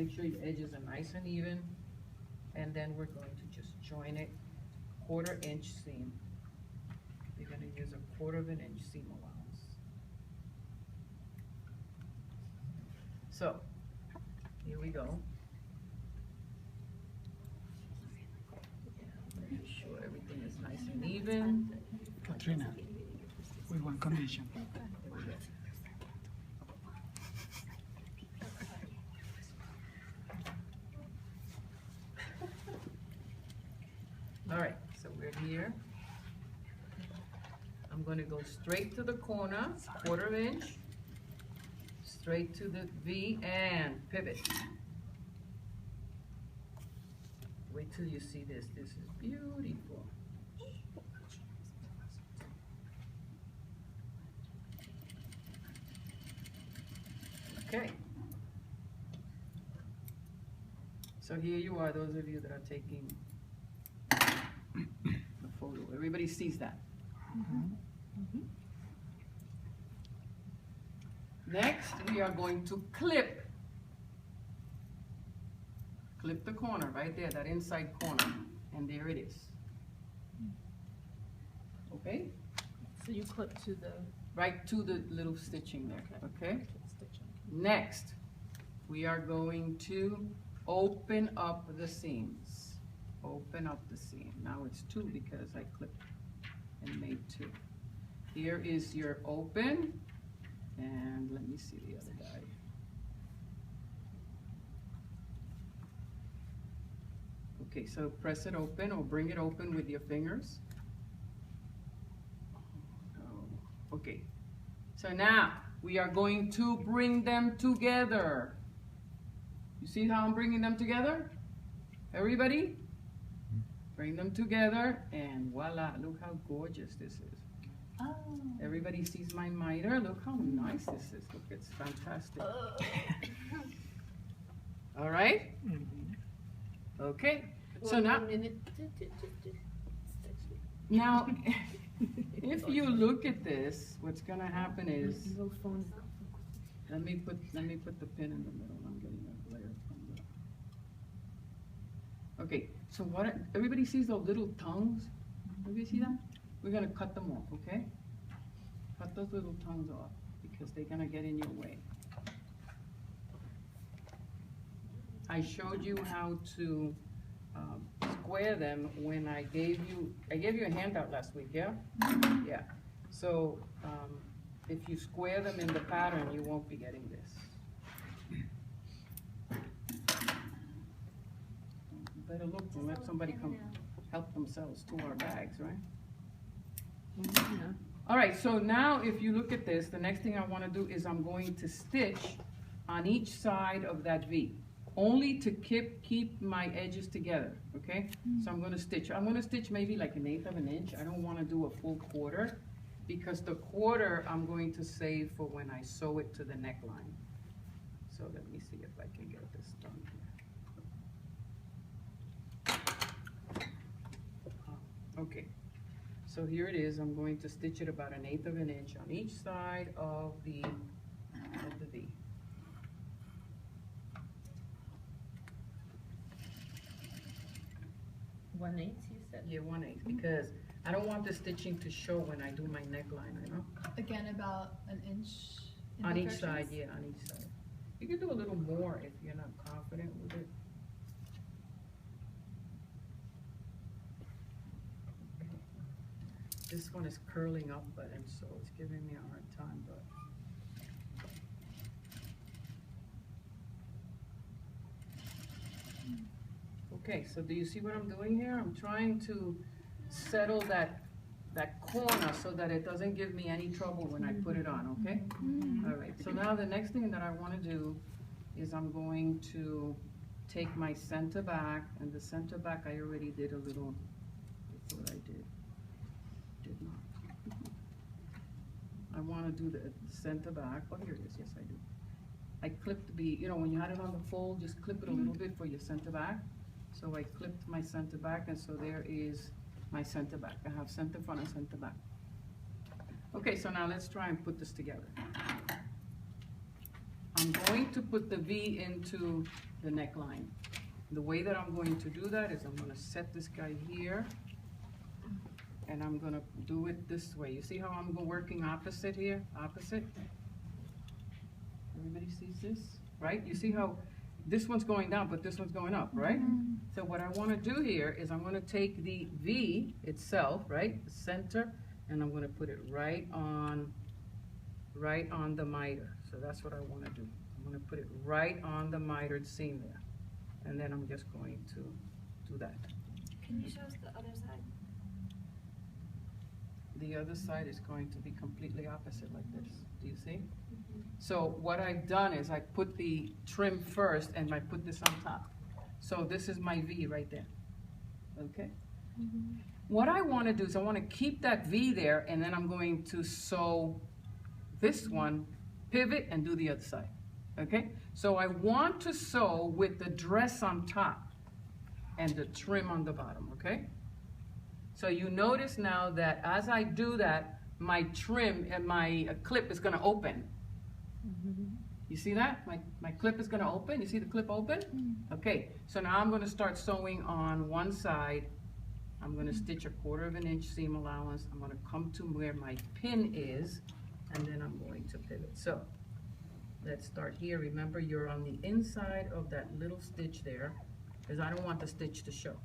make sure your edges are nice and even. And then we're going to just join it 1/4 inch seam. You're gonna use a 1/4 inch seam allowance. So, here we go. Make sure everything is nice and even. Katrina, with one condition. All right, so we're here. I'm going to go straight to the corner, 1/4 inch, straight to the V and pivot. Wait till you see this. This is beautiful. Okay. So here you are, those of you that are taking the photo. Everybody sees that. Next, we are going to clip the corner right there, that inside corner, and there it is. Okay? So you clip to the Right to the little stitching there, okay? stitching. Next, we are going to open up the seams. Open up the seam. Now it's 2 because I clipped and made 2. Here is your open, and let me see the other guy. Okay, so press it open or bring it open with your fingers. Okay, so now we are going to bring them together. You see how I'm bringing them together? Everybody? Bring them together, and voila, look how gorgeous this is. Oh. Everybody sees my miter. Look how nice this is. Look, it's fantastic. All right? Okay, so now, if you look at this, what's gonna happen is, let me put the pin in the middle. I'm getting a glare from the. Okay, so what? Everybody sees those little tongues. Everybody see that? We're gonna cut them off. Okay? Cut those little tongues off because they're gonna get in your way. I showed you how to square them when I gave you a handout last week. Yeah. Yeah. So if you square them in the pattern, you won't be getting this. Better look and let somebody come help themselves to our bags, right? Yeah. All right, so now if you look at this, the next thing I want to do is I'm going to stitch on each side of that V, only to keep my edges together, okay? So I'm going to stitch maybe like 1/8 of an inch. I don't want to do a full 1/4 because the 1/4 I'm going to save for when I sew it to the neckline. So let me see if I can get this done here. Okay. So here it is. I'm going to stitch it about 1/8 of an inch on each side of the V. One-eighth, you said? Yeah, 1/8, because I don't want the stitching to show when I do my neckline, you know? Again, about 1 inch in On both each side, directions? yeah, on each side. You can do a little more if you're not confident with it. This one is curling up, and so it's giving me a hard time, but. Okay, so do you see what I'm doing here? I'm trying to settle that corner so that it doesn't give me any trouble when I put it on, okay? All right, so now the next thing that I want to do is I'm going to take my center back, and the center back I already did a little, that's what I did. Did not. I want to do the center back. Oh, here it is. Yes, I do. I clipped the, you know, when you had it on the fold, just clip it a little bit for your center back. So I clipped my center back, and so there is my center back. I have center front and center back. Okay, so now let's try and put this together. I'm going to put the V into the neckline. The way that I'm going to do that is I'm gonna set this guy here, and I'm gonna do it this way. You see how I'm working opposite here, opposite? Everybody sees this, right? You see how this one's going down, but this one's going up, right? So what I wanna do here is I'm gonna take the V itself, right, the center, and I'm gonna put it right on the miter. So that's what I wanna do. I'm gonna put it right on the mitered seam there. And then I'm just going to do that. Can you show us the other side? The other side is going to be completely opposite like this. Do you see? So what I've done is I put the trim first and I put this on top. So this is my V right there. Okay? What I want to do is I want to keep that V there, and then I'm going to sew this one, pivot, and do the other side. Okay? So I want to sew with the dress on top and the trim on the bottom, okay? So you notice now that as I do that, my trim and my clip is gonna open. You see that? My clip is gonna open. You see the clip open? Okay, so now I'm gonna start sewing on one side. I'm gonna stitch 1/4 inch seam allowance. I'm gonna come to where my pin is, and then I'm going to pivot. So let's start here. Remember, you're on the inside of that little stitch there, because I don't want the stitch to show.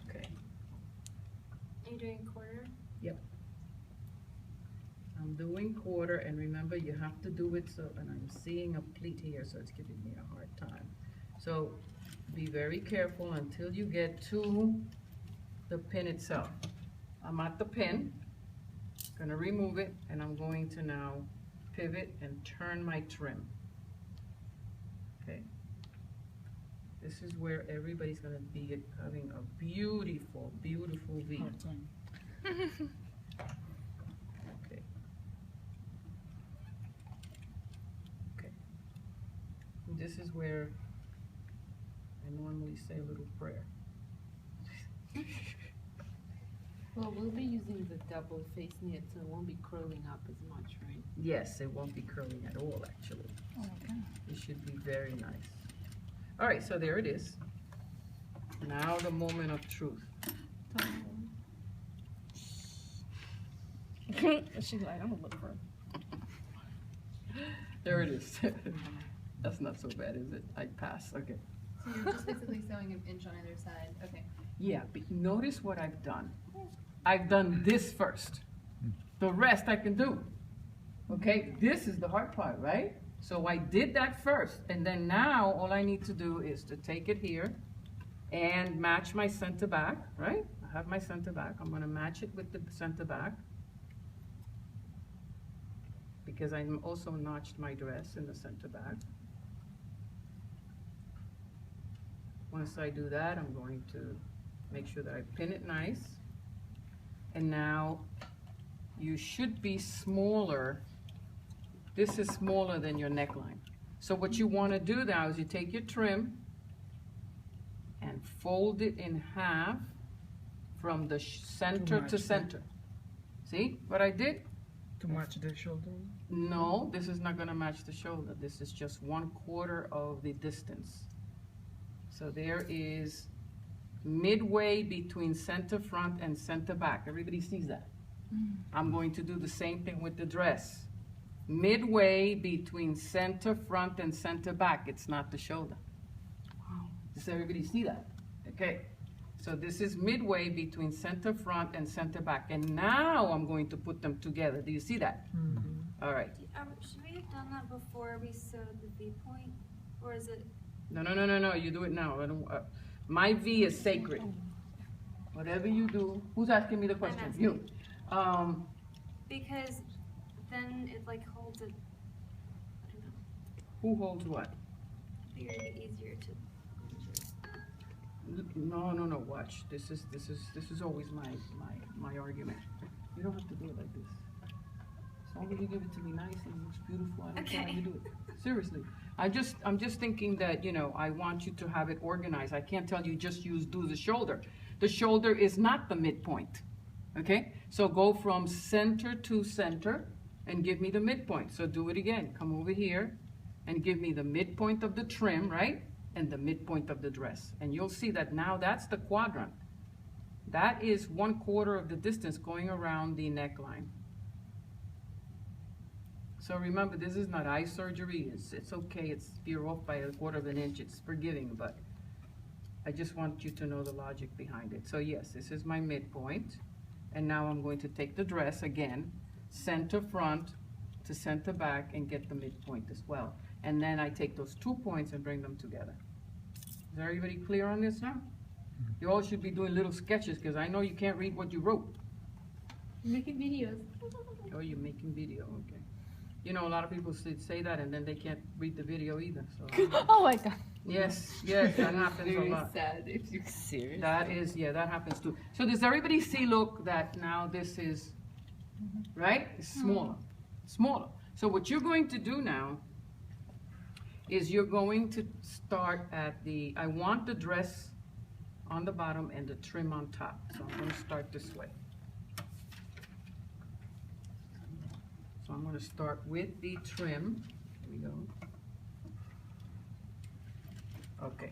Okay. Are you doing 1/4? Yep. I'm doing 1/4, and remember, you have to do it so, and I'm seeing a pleat here, so it's giving me a hard time. So be very careful until you get to the pin itself. I'm at the pin. Gonna remove it, and I'm going to now pivot and turn my trim. Okay. This is where everybody's gonna be having a beautiful, beautiful V. Hard time. Okay. Okay. And this is where I normally say a little prayer. Well, we'll be using the double face knit, so it won't be curling up as much, right? Yes, it won't be curling at all, actually. Oh, okay. It should be very nice. All right, so there it is. Now the moment of truth. She's like, I'm gonna look for it. There it is. That's not so bad, is it? I pass, okay. So you're just basically sewing 1 inch on either side. Okay. Yeah, but notice what I've done. I've done this first. The rest I can do. Okay, this is the hard part, right? So I did that first, and then now all I need to do is to take it here and match my center back, right? I have my center back. I'm gonna match it with the center back, because I also notched my dress in the center back. Once I do that, I'm going to make sure that I pin it nice. And now you should be smaller. This is smaller than your neckline. So what you want to do now is you take your trim and fold it in half from the center to match center. See what I did? To match the shoulder? No, this is not going to match the shoulder. This is just 1/4 of the distance. So there is midway between center front and center back. Everybody sees that? I'm going to do the same thing with the dress. Midway between center front and center back. It's not the shoulder. Does everybody see that? Okay. So this is midway between center front and center back. And now I'm going to put them together. Do you see that? All right. Should we have done that before we sewed the V point? Or is it? No, no, no, no, no. You do it now. I don't, my V is sacred. Whatever you do. Who's asking me the question? asking. You. Because then it like holds it. I don't know. Who holds what? Figured it'd be easier to. No, no, no. Watch. This is always my argument. You don't have to do it like this. As long as you give it to me nice and it looks beautiful, I don't care how you do it. Seriously. I'm just thinking that, you know, I want you to have it organized. I can't tell you just do the shoulder. The shoulder is not the midpoint. Okay? So go from center to center, and give me the midpoint. So do it again. Come over here and give me the midpoint of the trim, right? And the midpoint of the dress. And you'll see that now that's the quadrant. That is 1/4 of the distance going around the neckline. So remember, this is not eye surgery. It's okay. If you're off by 1/4 of an inch, it's forgiving, but I just want you to know the logic behind it. So yes, this is my midpoint. And now I'm going to take the dress again, center front to center back, and get the midpoint as well. And then I take those 2 points and bring them together. Is everybody clear on this now? You all should be doing little sketches, because I know you can't read what you wrote. Making videos. Oh, you're making video, okay. You know, a lot of people say that, and then they can't read the video either, so. Oh my god. Yes, that happens a Very lot. sad if you're serious. That is, yeah, that happens too. So does everybody see, look, that now this is, right? It's smaller, smaller. So what you're going to do now is you're going to start at the, I want the dress on the bottom and the trim on top. So I'm gonna start this way. So I'm gonna start with the trim. Here we go. Okay.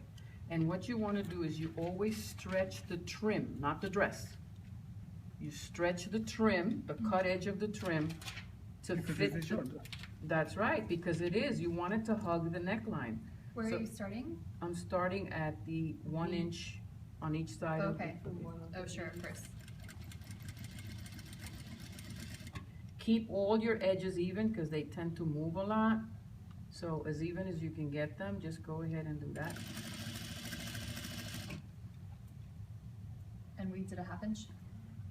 And what you want to do is you always stretch the trim, not the dress. You stretch the trim, the cut edge of the trim, to Because fit it's the, shorter. that's right, because it is. You want it to hug the neckline. Where So- are you starting? I'm starting at the 1 inch on each side of the. Okay. Oh, sure, of course. Keep all your edges even, because they tend to move a lot. So as even as you can get them, just go ahead and do that. And we did a 1/2 inch,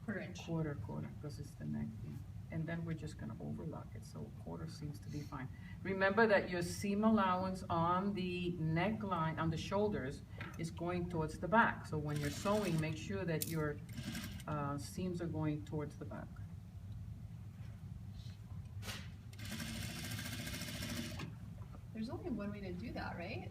1/4 inch. Quarter, because it's the neck, yeah. And then we're just gonna overlock it, so 1/4 seems to be fine. Remember that your seam allowance on the neckline, on the shoulders, is going towards the back. So when you're sewing, make sure that your seams are going towards the back. There's only one way to do that, right?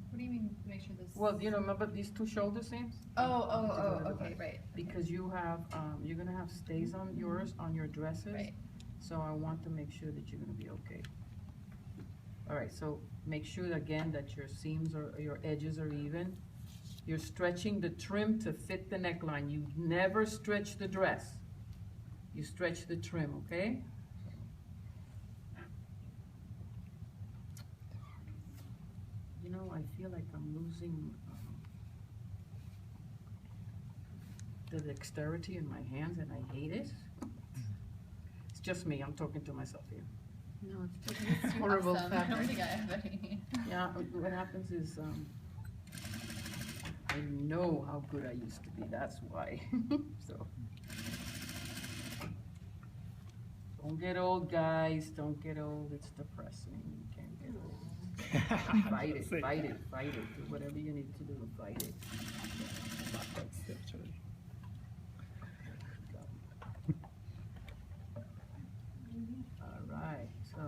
What do you mean, make sure this? Well, you know, remember these 2 shoulder seams? Okay, right. Because you have, you're gonna have stays on yours, on your dresses. Right. So I want to make sure that you're gonna be okay. All right, so make sure again that your seams or your edges are even. You're stretching the trim to fit the neckline. You never stretch the dress. You stretch the trim, okay? You know, I feel like I'm losing the dexterity in my hands, and I hate it. It's just me, I'm talking to myself here. No, it's It's horrible awesome. I don't fabric. think I have any. Yeah, what happens is, I know how good I used to be, that's why, so. Don't get old, guys, don't get old, it's depressing, you can't get old. Fight it, fight it, fight it, do whatever you need to do to fight it. All right, so,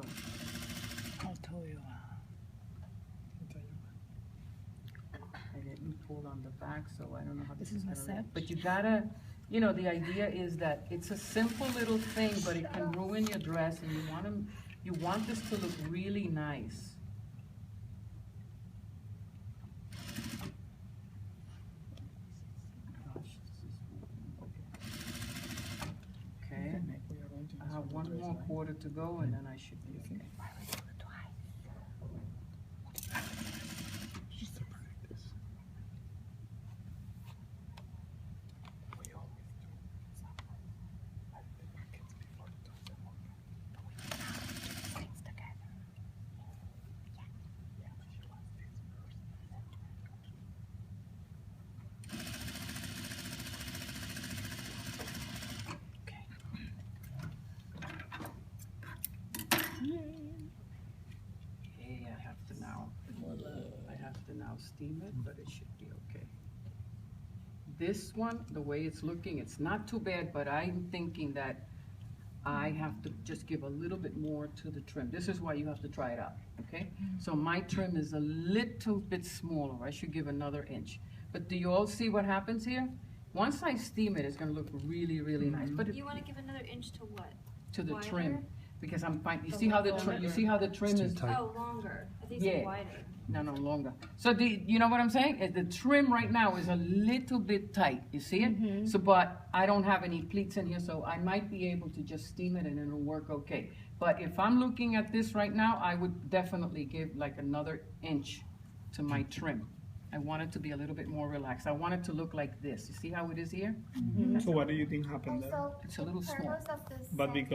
I'll tell you. I didn't pull on the back, so I don't know how this This is is my gonna set. look. But you gotta, you know, the idea is that it's a simple little thing, but it can ruin your dress, and you want this to look really nice. Gosh, this is okay. Okay, I have 1 more quarter to go, and then I should be okay. Okay, I have to now steam it, but it should be okay. This one, the way it's looking, it's not too bad, but I'm thinking that I have to just give a little bit more to the trim. This is why you have to try it out, okay? So my trim is a little bit smaller. I should give another inch. But do you all see what happens here? Once I steam it, it's gonna look really, really nice. But You wanna give another inch to what? to the Wider? trim, because I'm fine, you see how the trim, you see how the trim It's too is, tight. Oh, longer. I think it's Yeah. wider. no, longer. So you know what I'm saying? The trim right now is a little bit tight, you see it? So, but I don't have any pleats in here, so I might be able to just steam it and it'll work okay. But if I'm looking at this right now, I would definitely give like another inch to my trim. I want it to be a little bit more relaxed. I want it to look like this. You see how it is here? So what do you think happened there? It's a little small. But because